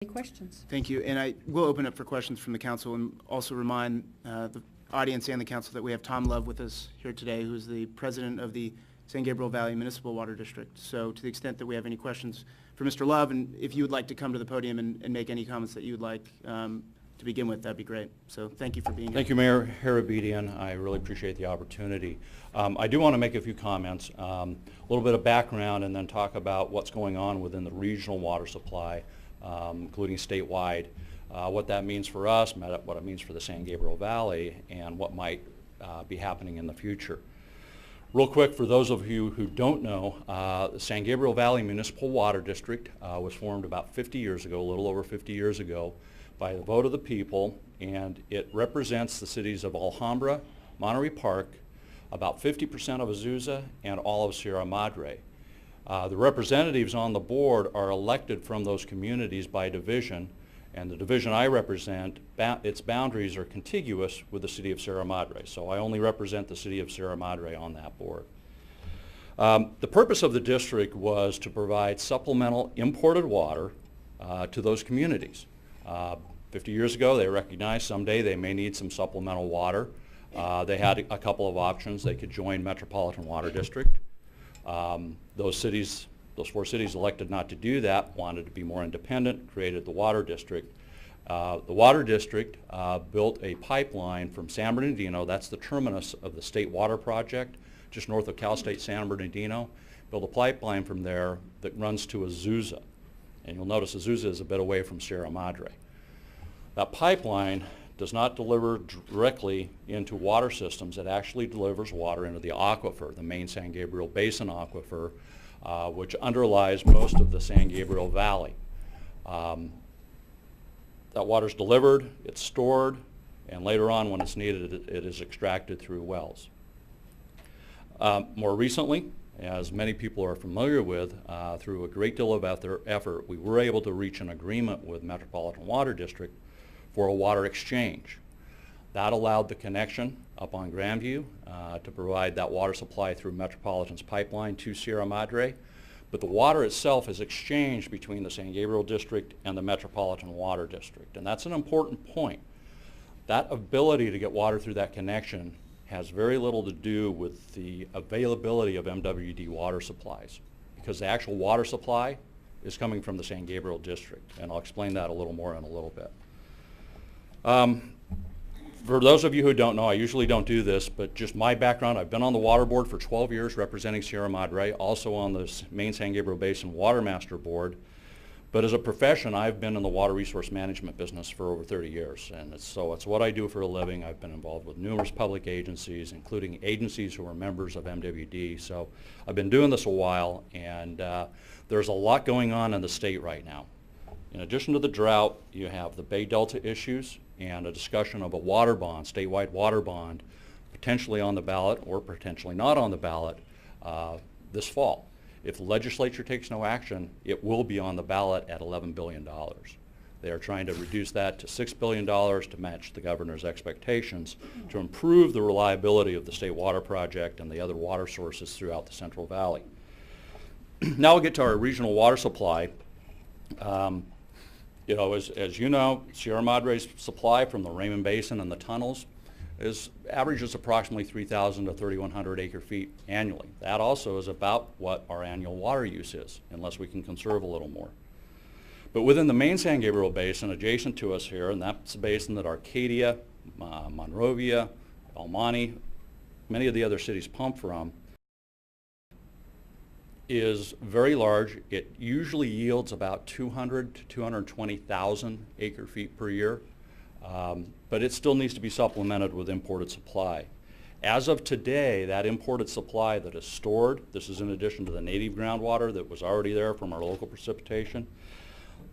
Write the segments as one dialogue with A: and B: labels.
A: Any questions?
B: Thank you. And I will open up for questions from the council and also remind the audience and the council that we have Tom Love with us here today, who's the president of the San Gabriel Valley Municipal Water District. So to the extent that we have any questions for Mr. Love, and if you would like to come to the podium and make any comments that you would like to begin with, that'd be great. So thank you for being here.
C: Thank you, Mayor Harabedian. I really appreciate the opportunity. I do want to make a few comments, a little bit of background, and then talk about what's going on within the regional water supply, including statewide, what that means for us, what it means for the San Gabriel Valley, and what might be happening in the future. Real quick, for those of you who don't know, the San Gabriel Valley Municipal Water District was formed about 50 years ago, a little over 50 years ago, by the vote of the people, and it represents the cities of Alhambra, Monterey Park, about 50% of Azusa, and all of Sierra Madre. The representatives on the board are elected from those communities by division, and the division I represent, its boundaries are contiguous with the city of Sierra Madre, so I only represent the city of Sierra Madre on that board. The purpose of the district was to provide supplemental imported water to those communities. 50 years ago, they recognized someday they may need some supplemental water. They had a couple of options. They could join Metropolitan Water District. Those four cities elected not to do that, wanted to be more independent, created the Water District. The Water District built a pipeline from San Bernardino, that's the terminus of the State Water Project, just north of Cal State San Bernardino, built a pipeline from there that runs to Azusa. And you'll notice Azusa is a bit away from Sierra Madre. That pipeline does not deliver directly into water systems. It actually delivers water into the aquifer, the main San Gabriel Basin aquifer, which underlies most of the San Gabriel Valley. That water is delivered, it's stored, and later on when it's needed, it is extracted through wells. More recently, as many people are familiar with, through a great deal of effort, we were able to reach an agreement with Metropolitan Water District for a water exchange. That allowed the connection up on Grandview to provide that water supply through Metropolitan's pipeline to Sierra Madre, but the water itself is exchanged between the San Gabriel District and the Metropolitan Water District, and that's an important point. That ability to get water through that connection has very little to do with the availability of MWD water supplies, because the actual water supply is coming from the San Gabriel District, and I'll explain that a little more in a little bit. For those of you who don't know, I usually don't do this, but just my background, I've been on the water board for 12 years representing Sierra Madre, also on the main San Gabriel Basin Water Master Board. But as a profession, I've been in the water resource management business for over 30 years. And it's what I do for a living. I've been involved with numerous public agencies, including agencies who are members of MWD. So I've been doing this a while, and there's a lot going on in the state right now. In addition to the drought, you have the Bay Delta issues and a discussion of a water bond, statewide water bond, potentially on the ballot or potentially not on the ballot this fall. If the legislature takes no action, it will be on the ballot at $11 billion. They are trying to reduce that to $6 billion to match the governor's expectations to improve the reliability of the State Water Project and the other water sources throughout the Central Valley. Now we'll get to our regional water supply. As you know, Sierra Madre's supply from the Raymond Basin and the tunnels averages approximately 3,000 to 3,100 acre feet annually. That also is about what our annual water use is, unless we can conserve a little more. But within the main San Gabriel Basin, adjacent to us here, and that's the basin that Arcadia, Monrovia, El Monte, many of the other cities pump from, is very large. It usually yields about 200 to 220,000 acre feet per year, but it still needs to be supplemented with imported supply. As of today, that imported supply that is stored, this is in addition to the native groundwater that was already there from our local precipitation,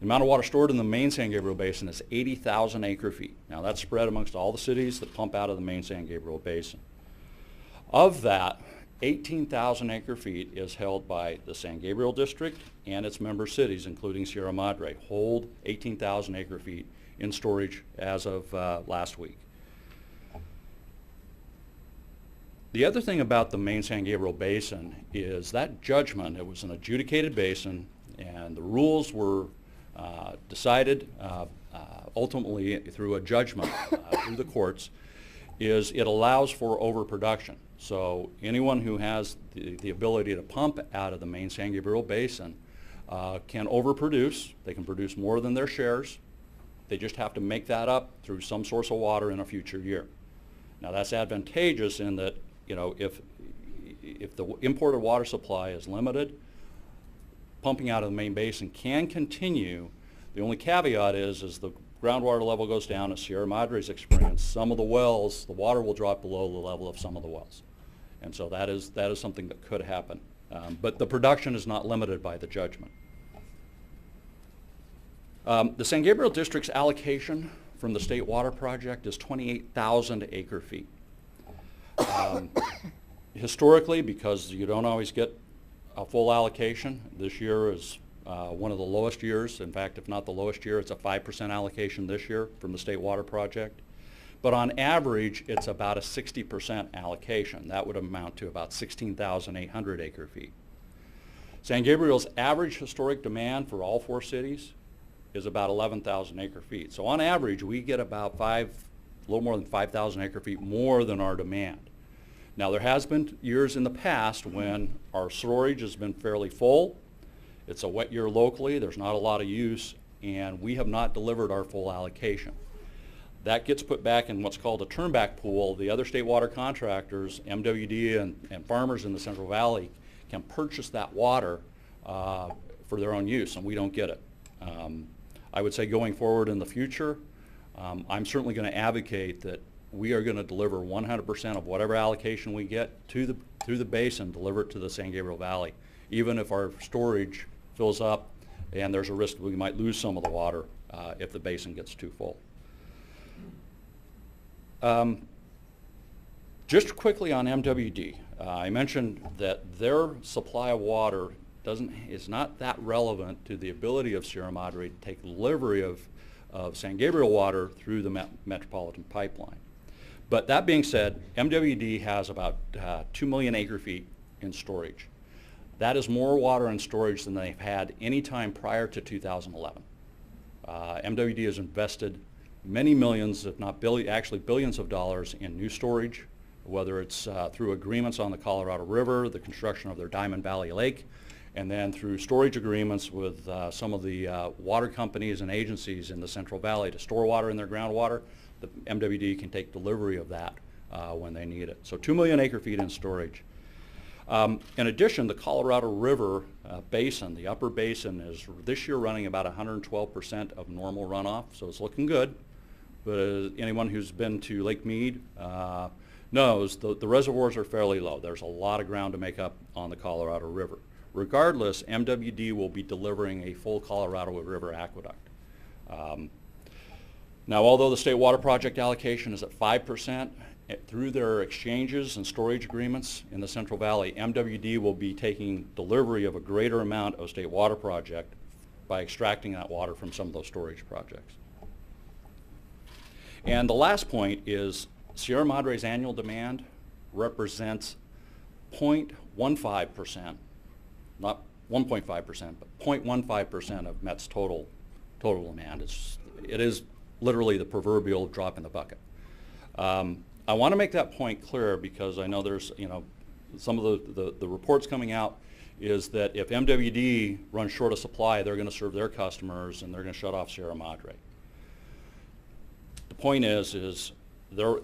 C: the amount of water stored in the main San Gabriel Basin is 80,000 acre feet. Now that's spread amongst all the cities that pump out of the main San Gabriel Basin. Of that, 18,000 acre feet is held by the San Gabriel District and its member cities, including Sierra Madre, hold 18,000 acre feet in storage as of last week. The other thing about the main San Gabriel Basin is that judgment, it was an adjudicated basin, and the rules were decided ultimately through a judgment through the courts is it allows for overproduction. So anyone who has the ability to pump out of the main San Gabriel Basin can overproduce. They can produce more than their shares. They just have to make that up through some source of water in a future year. Now that's advantageous in that, you know, if the imported water supply is limited, pumping out of the main basin can continue. The only caveat is as the groundwater level goes down, as Sierra Madre's experience, some of the wells, the water will drop below the level of some of the wells. And so that is something that could happen. But the production is not limited by the judgment. The San Gabriel District's allocation from the State Water Project is 28,000 acre feet. Historically, because you don't always get a full allocation, this year is one of the lowest years. In fact, if not the lowest year, it's a 5% allocation this year from the State Water Project. But on average, it's about a 60% allocation. That would amount to about 16,800 acre feet. San Gabriel's average historic demand for all four cities is about 11,000 acre feet. So on average, we get about a little more than 5,000 acre feet more than our demand. Now there has been years in the past when our storage has been fairly full. It's a wet year locally, there's not a lot of use, and we have not delivered our full allocation. That gets put back in what's called a turnback pool. The other state water contractors, MWD and farmers in the Central Valley, can purchase that water for their own use, and we don't get it. I would say going forward in the future, I'm certainly going to advocate that we are going to deliver 100% of whatever allocation we get through the basin, deliver it to the San Gabriel Valley, even if our storage fills up and there's a risk that we might lose some of the water if the basin gets too full. Just quickly on MWD, I mentioned that their supply of water is not that relevant to the ability of Sierra Madre to take delivery of San Gabriel water through the Metropolitan Pipeline. But that being said, MWD has about 2 million acre feet in storage. That is more water in storage than they've had any time prior to 2011. MWD has invested many millions, if not actually billions of dollars in new storage, whether it's through agreements on the Colorado River, the construction of their Diamond Valley Lake, and then through storage agreements with some of the water companies and agencies in the Central Valley to store water in their groundwater. The MWD can take delivery of that when they need it. So 2 million acre feet in storage. In addition, the Colorado River basin, the upper basin, is this year running about 112% of normal runoff, so it's looking good. But anyone who's been to Lake Mead knows the reservoirs are fairly low. There's a lot of ground to make up on the Colorado River. Regardless, MWD will be delivering a full Colorado River aqueduct. Now, although the State Water Project allocation is at 5%, through their exchanges and storage agreements in the Central Valley, MWD will be taking delivery of a greater amount of State Water Project by extracting that water from some of those storage projects. And the last point is Sierra Madre's annual demand represents 0.15%, not 1.5%, but 0.15% of MET's total demand. It is literally the proverbial drop in the bucket. I want to make that point clear because I know there's, some of the reports coming out is that if MWD runs short of supply, they're going to serve their customers and they're going to shut off Sierra Madre. The point is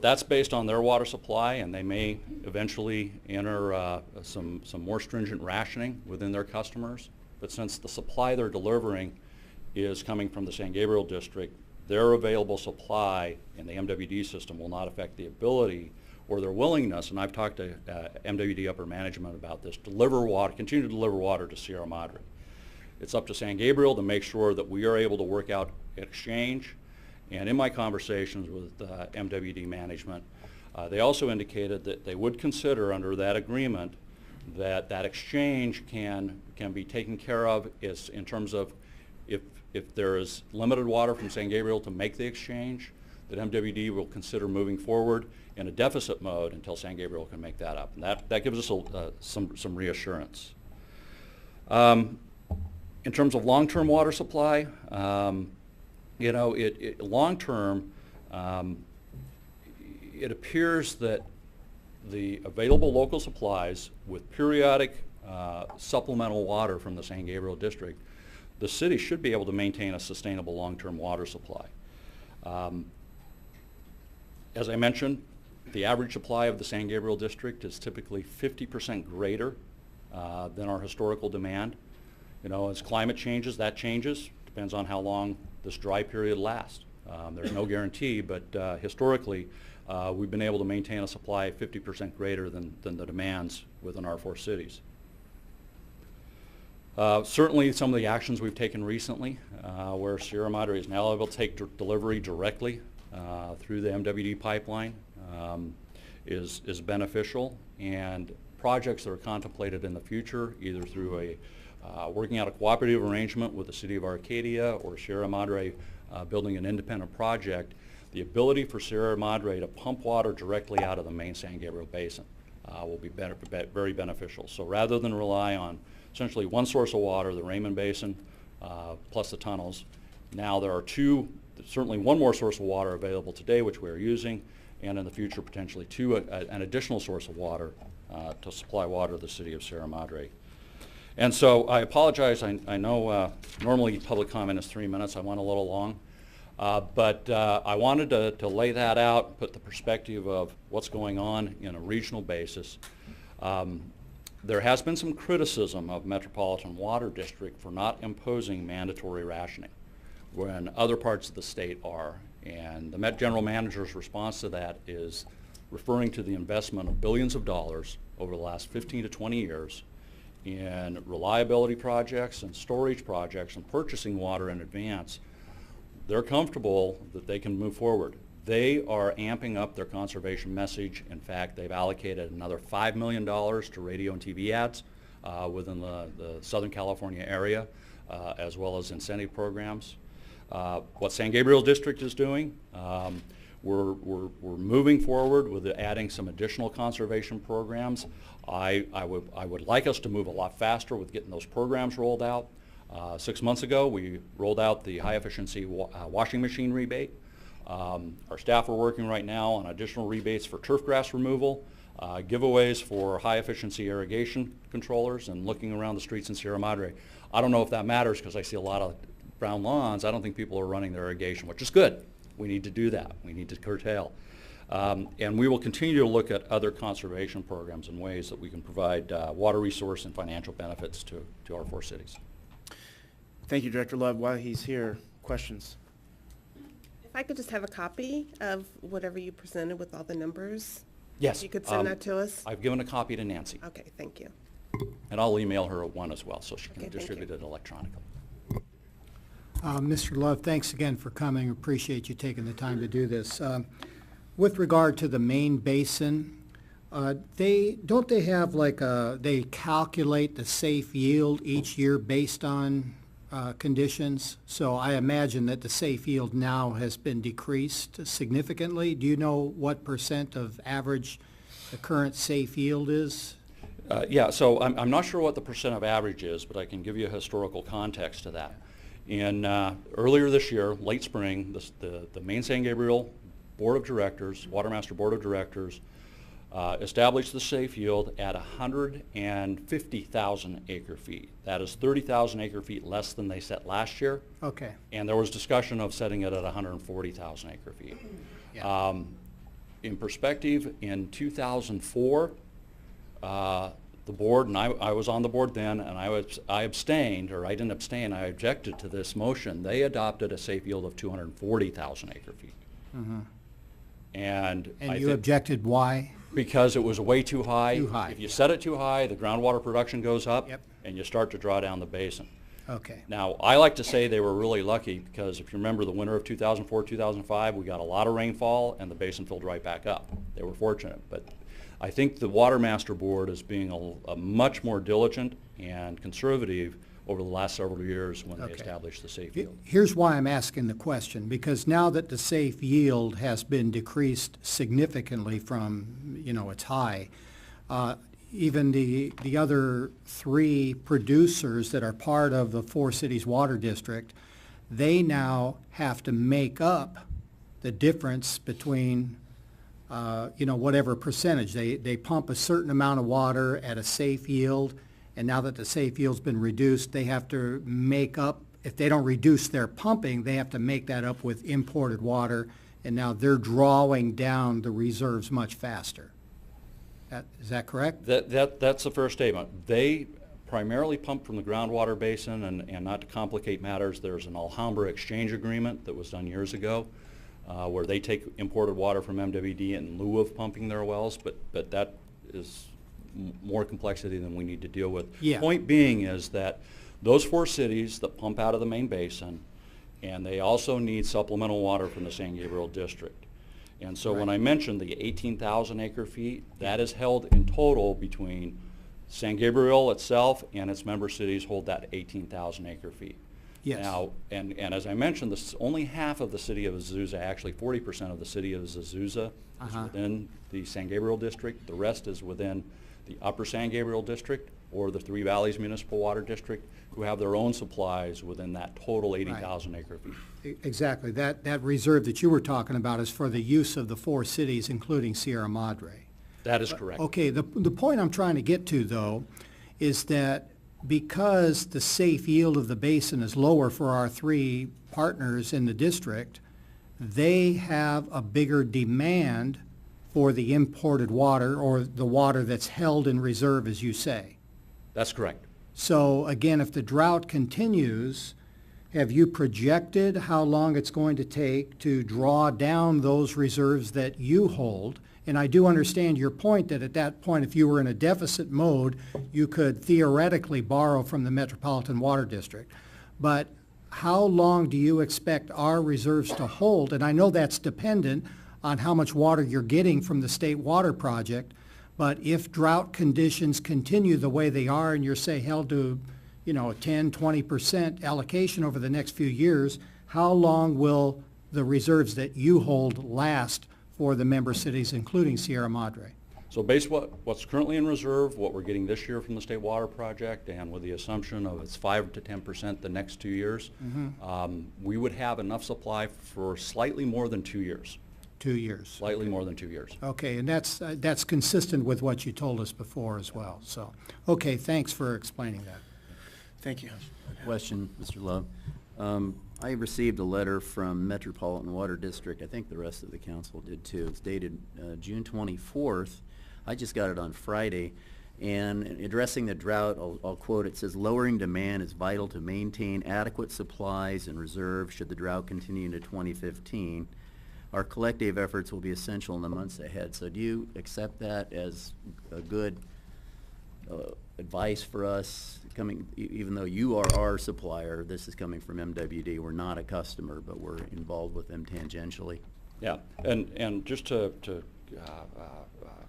C: that's based on their water supply, and they may eventually enter some more stringent rationing within their customers. But since the supply they're delivering is coming from the San Gabriel District, their available supply in the MWD system will not affect the ability or their willingness, and I've talked to MWD upper management about this, continue to deliver water to Sierra Madre. It's up to San Gabriel to make sure that we are able to work out an exchange. And in my conversations with MWD management, they also indicated that they would consider under that agreement that exchange can be taken care of in terms of if there is limited water from San Gabriel to make the exchange, that MWD will consider moving forward in a deficit mode until San Gabriel can make that up. And that gives us some reassurance. In terms of long-term water supply, you know, long-term, it appears that the available local supplies with periodic supplemental water from the San Gabriel district, the city should be able to maintain a sustainable long-term water supply. As I mentioned, the average supply of the San Gabriel district is typically 50% greater than our historical demand. You know, as climate changes, that changes. Depends on how long this dry period lasts. There's no guarantee, but historically, we've been able to maintain a supply 50% greater than the demands within our 4 cities. Certainly some of the actions we've taken recently, where Sierra Madre is now able to take delivery directly through the MWD pipeline, is beneficial, and projects that are contemplated in the future, either through working out a cooperative arrangement with the City of Arcadia or Sierra Madre building an independent project, the ability for Sierra Madre to pump water directly out of the main San Gabriel Basin will be very beneficial. So rather than rely on essentially one source of water, the Raymond Basin, plus the tunnels, now there are certainly one more source of water available today, which we are using, and in the future potentially an additional source of water to supply water to the city of Sierra Madre. And so I apologize, I know normally public comment is 3 minutes, I went a little long, but I wanted to lay that out, put the perspective of what's going on in a regional basis. There has been some criticism of Metropolitan Water District for not imposing mandatory rationing when other parts of the state are. And the Met General Manager's response to that is referring to the investment of billions of dollars over the last 15 to 20 years in reliability projects and storage projects and purchasing water in advance. They're comfortable that they can move forward. They are amping up their conservation message. In fact, they've allocated another $5 million to radio and TV ads within the Southern California area, as well as incentive programs. What San Gabriel District is doing, we're moving forward with adding some additional conservation programs. I would like us to move a lot faster with getting those programs rolled out. 6 months ago, we rolled out the high efficiency washing machine rebate. Our staff are working right now on additional rebates for turf grass removal, giveaways for high efficiency irrigation controllers, and looking around the streets in Sierra Madre. I don't know if that matters because I see a lot of brown lawns. I don't think people are running their irrigation, which is good. We need to do that. We need to curtail. And we will continue to look at other conservation programs and ways that we can provide water resource and financial benefits to our 4 cities.
B: Thank you, Director Love. While he's here, questions?
A: If I could just have a copy of whatever you presented with all the numbers.
C: Yes.
A: You could send that to us?
C: I've given a copy to Nancy.
A: Okay, thank you.
C: And I'll email her one as well so she can
A: Okay,
C: distribute it electronically.
D: Mr. Love, thanks again for coming. Appreciate you taking the time to do this. With regard to the main basin, they have like they calculate the safe yield each year based on conditions? So I imagine that the safe yield now has been decreased significantly. Do you know what % of average the current safe yield is?
C: Yeah, so I'm not sure what the % of average is, but I can give you a historical context to that. In earlier this year, late spring, the main San Gabriel Board of Directors, Watermaster Board of Directors, established the safe yield at 150,000 acre feet. That is 30,000 acre feet less than they set last year.
D: Okay.
C: And there was discussion of setting it at 140,000 acre feet.
D: Yeah.
C: In perspective, in 2004, the board, and I was on the board then, and I abstained, or I didn't abstain, I objected to this motion. They adopted a safe yield of 240,000 acre feet.
D: Mm-hmm.
C: And
D: you objected, why?
C: Because it was way too high.
D: Too high.
C: If you set it too high, the groundwater production goes up,
D: Yep.
C: and you start to draw down the basin.
D: Okay.
C: Now, I like to say they were really lucky because if you remember the winter of 2004, 2005, we got a lot of rainfall and the basin filled right back up. They were fortunate, but I think the Watermaster Board is being a much more diligent and conservative over the last several years when they
D: Okay.
C: established the safe yield.
D: Here's why I'm asking the question, because now that the safe yield has been decreased significantly from, its high, even the other three producers that are part of the Four Cities Water District, they now have to make up the difference between, whatever percentage. They pump a certain amount of water at a safe yield, and now that the safe yield's been reduced, they have to make up, if they don't reduce their pumping, they have to make that up with imported water, and now they're drawing down the reserves much faster. Is that correct?
C: That's the first statement. They primarily pump from the groundwater basin, and not to complicate matters, there's an Alhambra exchange agreement that was done years ago, where they take imported water from MWD in lieu of pumping their wells, but that is more complexity than we need to deal with.
D: Yeah.
C: Point being is that those four cities that pump out of the main basin, and they also need supplemental water from the San Gabriel district. And so when I mentioned the 18,000 acre feet, that is held in total between San Gabriel itself and its member cities hold that 18,000 acre feet.
D: Yes.
C: Now, and as I mentioned, only half of the city of Azusa, actually 40% of the city of Azusa is within the San Gabriel district. The rest is within the upper San Gabriel district or the Three Valleys Municipal Water District, who have their own supplies within that total 80,000 acre feet.
D: Exactly. That reserve that you were talking about is for the use of the four cities, including Sierra Madre.
C: That is correct.
D: Okay, the point I'm trying to get to, though, is that because the safe yield of the basin is lower for our three partners in the district, they have a bigger demand for the imported water, or the water that's held in reserve, as you say.
C: That's correct.
D: So again, if the drought continues, have you projected how long it's going to take to draw down those reserves that you hold? And I do understand your point that at that point, if you were in a deficit mode, you could theoretically borrow from the Metropolitan Water District. But how long do you expect our reserves to hold? And I know that's dependent on how much water you're getting from the State Water Project. But if drought conditions continue the way they are and you're, say, held to, 10, 20% allocation over the next few years, how long will the reserves that you hold last for the member cities, including Sierra Madre?
C: So based what's currently in reserve, what we're getting this year from the State Water Project, and with the assumption of it's 5 to 10% the next 2 years, we would have enough supply for slightly more than 2 years.
D: 2 years.
C: Slightly more than 2 years.
D: Okay, and that's consistent with what you told us before as well. So, okay, thanks for explaining that.
B: Thank you.
E: Question, Mr. Love. I received a letter from Metropolitan Water District. I think the rest of the council did too. It's dated June 24th. I just got it on Friday. And addressing the drought, I'll quote, it says, lowering demand is vital to maintain adequate supplies and reserves should the drought continue into 2015. Our collective efforts will be essential in the months ahead. So do you accept that as a good advice for us coming, even though you are our supplier, this is coming from MWD. We're not a customer, but we're involved with them tangentially.
C: Yeah, and just to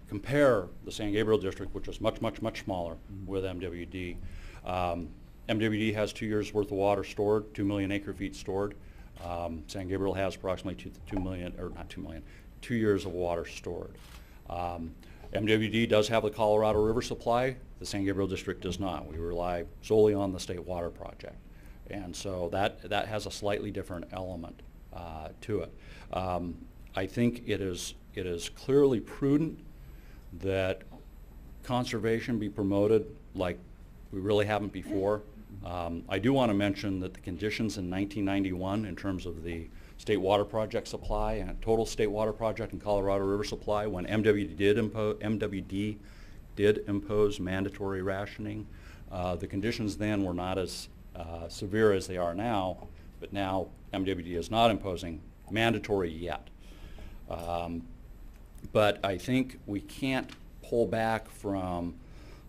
C: compare the San Gabriel district, which is much, much, much smaller, with MWD. MWD has 2 years worth of water stored, 2 million acre feet stored. San Gabriel has approximately 2 years of water stored. MWD does have the Colorado River supply. The San Gabriel district does not. We rely solely on the State Water Project. And so that has a slightly different element to it. I think it is clearly prudent that conservation be promoted like we really haven't before. I do want to mention that the conditions in 1991 in terms of the State Water Project supply and total State Water Project and Colorado River supply, when MWD did impose mandatory rationing, the conditions then were not as severe as they are now, but now MWD is not imposing mandatory yet. But I think we can't pull back from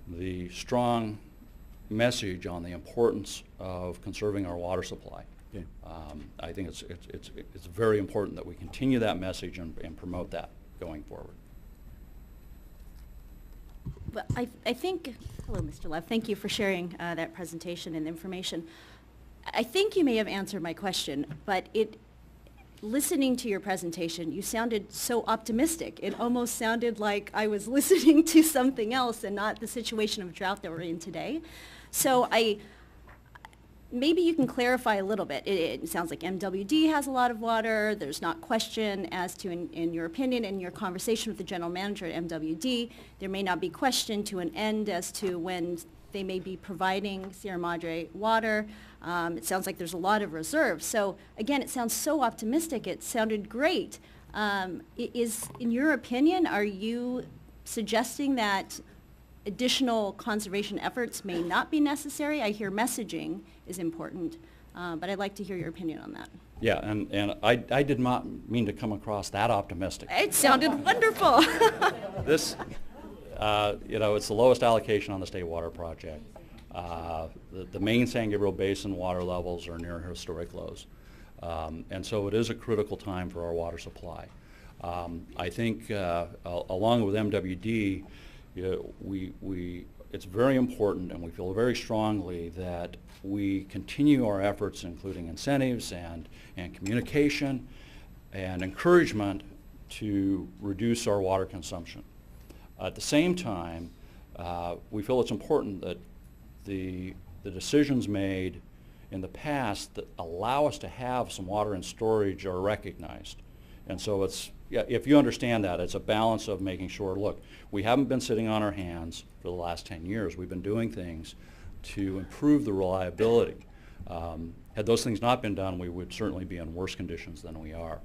C: the strong message on the importance of conserving our water supply.
E: Okay.
C: I think it's very important that we continue that message and promote that going forward.
F: Well, I think, hello, Mr. Love. Thank you for sharing that presentation and information. I think you may have answered my question, but listening to your presentation, you sounded so optimistic. It almost sounded like I was listening to something else and not the situation of drought that we're in today. So maybe you can clarify a little bit. It sounds like MWD has a lot of water. There's not question as to, in your opinion, in your conversation with the general manager at MWD, there may not be question to an end as to when they may be providing Sierra Madre water. It sounds like there's a lot of reserves. So again, it sounds so optimistic. It sounded great. In your opinion, are you suggesting that additional conservation efforts may not be necessary? I hear messaging is important, but I'd like to hear your opinion on that.
C: Yeah, and I did not mean to come across that optimistic.
F: It sounded wonderful.
C: This, it's the lowest allocation on the state water project. The main San Gabriel Basin water levels are near historic lows. And so it is a critical time for our water supply. I think along with MWD, it's very important, and we feel very strongly that we continue our efforts, including incentives and communication and encouragement to reduce our water consumption. At the same time, we feel it's important that the decisions made in the past that allow us to have some water in storage are recognized. And so if you understand that, it's a balance of making sure, look, we haven't been sitting on our hands for the last 10 years. We've been doing things to improve the reliability. Had those things not been done, we would certainly be in worse conditions than we are.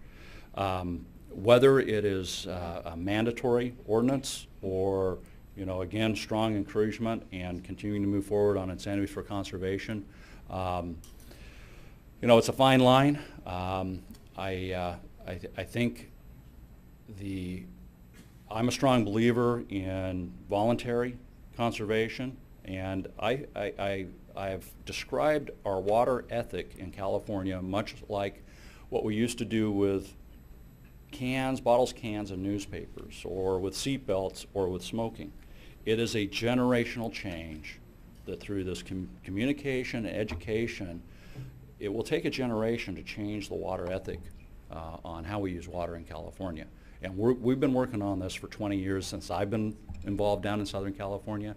C: Whether it is a mandatory ordinance or, again, strong encouragement and continuing to move forward on incentives for conservation, it's a fine line. I think I'm a strong believer in voluntary conservation, and I've described our water ethic in California much like what we used to do with bottles, cans, and newspapers, or with seat belts, or with smoking. It is a generational change that through this communication and education, it will take a generation to change the water ethic on how we use water in California. And we've been working on this for 20 years since I've been involved down in Southern California.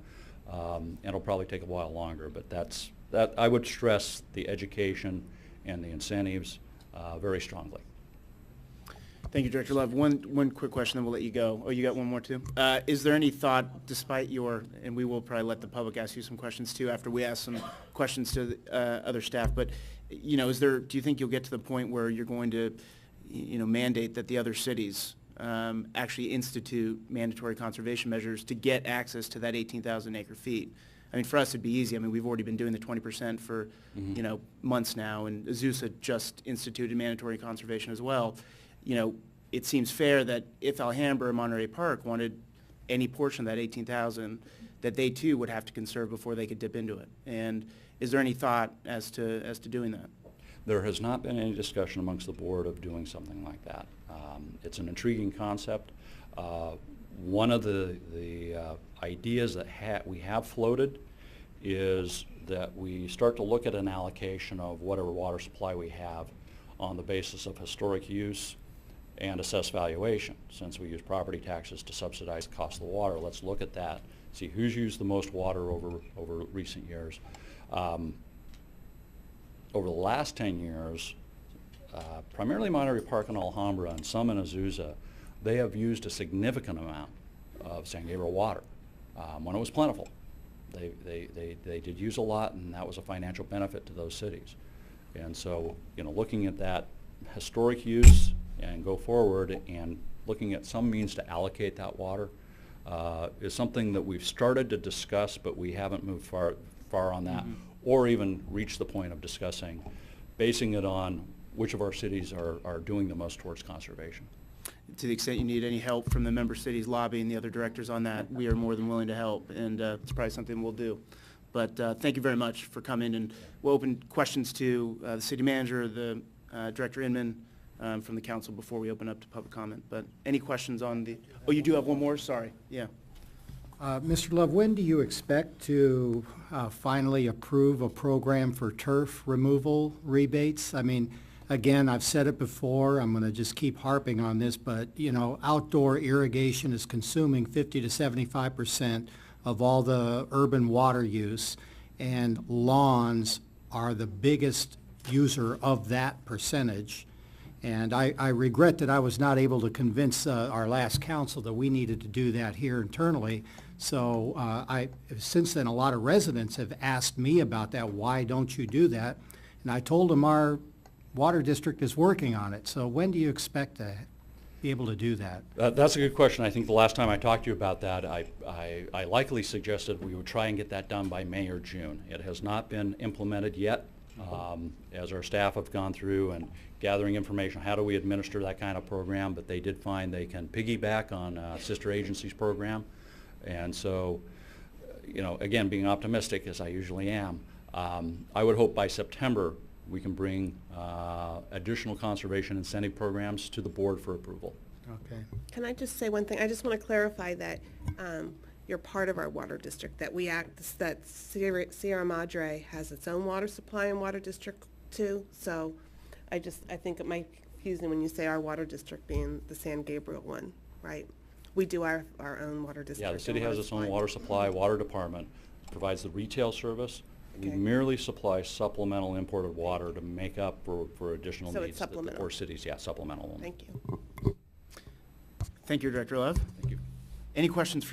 C: And it'll probably take a while longer, but I would stress the education and the incentives very strongly.
B: Thank you, Director Love. One quick question, then we'll let you go. Oh, you got one more too? Is there any thought, despite and we will probably let the public ask you some questions too after we ask some questions to other staff, but do you think you'll get to the point where you're going to, mandate that the other cities actually institute mandatory conservation measures to get access to that 18,000 acre feet? I mean, for us, it'd be easy. I mean, we've already been doing the 20% for, months now, and Azusa just instituted mandatory conservation as well. It seems fair that if Alhambra or Monterey Park wanted any portion of that 18,000, that they too would have to conserve before they could dip into it. And is there any thought as to doing that?
C: There has not been any discussion amongst the board of doing something like that. It's an intriguing concept. One of the ideas that we have floated is that we start to look at an allocation of whatever water supply we have on the basis of historic use and assess valuation. Since we use property taxes to subsidize the cost of the water, let's look at that, see who's used the most water over recent years. Over the last 10 years, primarily Monterey Park and Alhambra and some in Azusa, they have used a significant amount of San Gabriel water when it was plentiful. They did use a lot, and that was a financial benefit to those cities. And so, looking at that historic use and go forward and looking at some means to allocate that water is something that we've started to discuss, but we haven't moved far on that, or even reached the point of discussing, basing it on which of our cities are doing the most towards conservation.
B: To the extent you need any help from the member cities lobbying the other directors on that, we are more than willing to help, and it's probably something we'll do. But thank you very much for coming, and we'll open questions to the city manager, the Director Inman, from the council before we open up to public comment. But any questions on the, oh, you do have one more? Sorry, yeah.
D: Mr. Love, when do you expect to finally approve a program for turf removal rebates? I mean, Again, I've said it before, I'm going to just keep harping on this, but, you know, outdoor irrigation is consuming 50 to 75% of all the urban water use, and lawns are the biggest user of that percentage. And I regret that I was not able to convince our last council that we needed to do that here internally. So since then, a lot of residents have asked me about that, why don't you do that? And I told them our water district is working on it. So when do you expect to be able to do that?
C: That's a good question. I think the last time I talked to you about that, I likely suggested we would try and get that done by May or June. It has not been implemented yet. As our staff have gone through and gathering information, how do we administer that kind of program, but they did find they can piggyback on sister agencies program. And so, you know, again, being optimistic as I usually am, I would hope by September we can bring additional conservation incentive programs to the board for approval.
D: Okay.
A: Can I just say one thing? I just want to clarify that you're part of our water district, that we act, that Sierra Madre has its own water supply and water district too. So I think it might confuse me when you say our water district being the San Gabriel one, right? We do our own water district.
C: Yeah, the city
A: and
C: has its own
A: supply.
C: water supply, water department, provides the retail service. We
A: Okay.
C: merely supply supplemental imported water to make up for additional
A: So it's
C: needs that the
A: supplemental.
C: four cities, yeah, supplemental.
A: Thank you.
B: Thank you, Director Love.
C: Thank you.
B: Any questions for